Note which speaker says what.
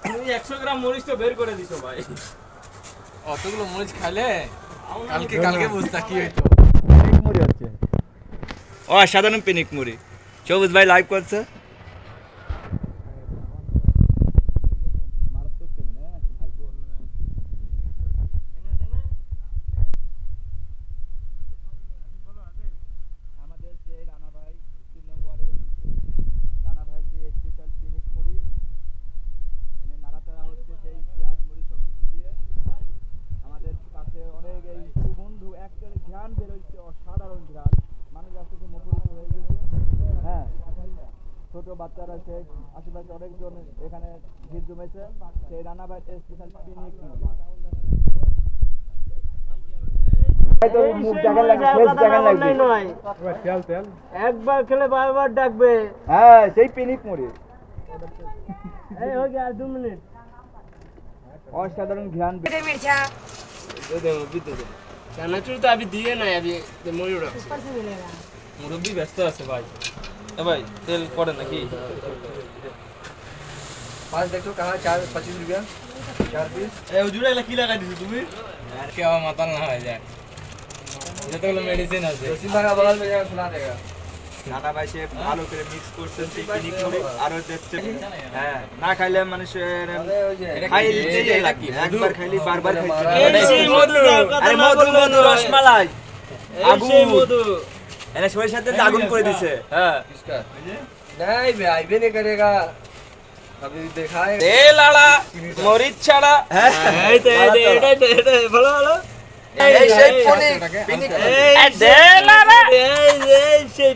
Speaker 1: তুমি 100 গ্রাম মরিচ তো বের করে দিছো ভাই।
Speaker 2: অতগুলো মরিচ খাইলে কালকে বুঝতা কি হইতো।
Speaker 3: পিনিক মুড়ি হচ্ছে
Speaker 4: অসাধারণ পিনিক মুড়ি। সবুজ ভাই লাইভ করছে।
Speaker 3: আমাদের যে রানা ভাই 3 নং ওয়ার্ডের রানা ভাই যে স্পেশাল পিনিক মুড়ি এনে নাড়াচাড়া হচ্ছে সেই পেঁয়াজ মুড়ি সব কিছু দিয়ে আমাদের কাছে অনেক এই সুগন্ধ একটা ঘ্রাণ বেরোচ্ছে, অসাধারণ ঘ্রাণ। মানুষ আসতে মুখরিত হয়ে গেছে। হ্যাঁ, ছোট বাচ্চারা সে আশেপাশে অনেকজন এখানে ভিড় জমেছে সেই রানা ভাই স্পেশাল পিনিক মুড়ি।
Speaker 5: একবার খেলে বারবার ডাকবে।
Speaker 3: হ্যাঁ, সেই পিনিক মুড়ি
Speaker 5: এই হয়ে গেল 2 মিনিট।
Speaker 3: অসাধারণ ঘ্রাণ।
Speaker 1: চানাচুর তো अभी दिए ना अभी मुड़ी उड़ा।
Speaker 2: মুরব্বি ব্যস্ত আছে ভাই। এ ভাই তেল পড়ে নাকি?
Speaker 3: पाँच देखो कहाँ 4-25 रुपया 4 पीस।
Speaker 2: এ হুজুর এগুলা কি লাগাই দিছো তুমি? আর কে আবার মাতাল না হয়ে যায়। এটা তো হলো মেডিসিন আছে।
Speaker 3: सीमा का बगल में जाकर सुना देगा।
Speaker 4: নানা ভাই সে ভালো করে মিক্স করছেন সেই পিনিক মুড়ি আরো দেখছে। হ্যাঁ, না খাইলে মানুষের খাইতে লাগে, একবার খাইলে বারবার খাইতে
Speaker 1: এই সেই মধু দাও, কথা
Speaker 4: আরে
Speaker 1: না
Speaker 4: মধু
Speaker 1: বললে
Speaker 4: মধু
Speaker 1: তো।
Speaker 4: রসমালাই
Speaker 1: এই সেই
Speaker 4: আগুন।
Speaker 1: মধু।
Speaker 4: এনে সরিষার তেল আগুন করে দিছে।
Speaker 1: হ্যাঁ।
Speaker 3: किसका? नहीं भाई भी नहीं करेगा। अभी दिखाए।
Speaker 1: তেল আড়া মরিচ ছাড়া।
Speaker 4: হ্যাঁ,
Speaker 1: এই তো এটা ভালো ভালো।
Speaker 4: এই সেই পিনিক পিনিক
Speaker 1: এই তেল আড়া এই সেই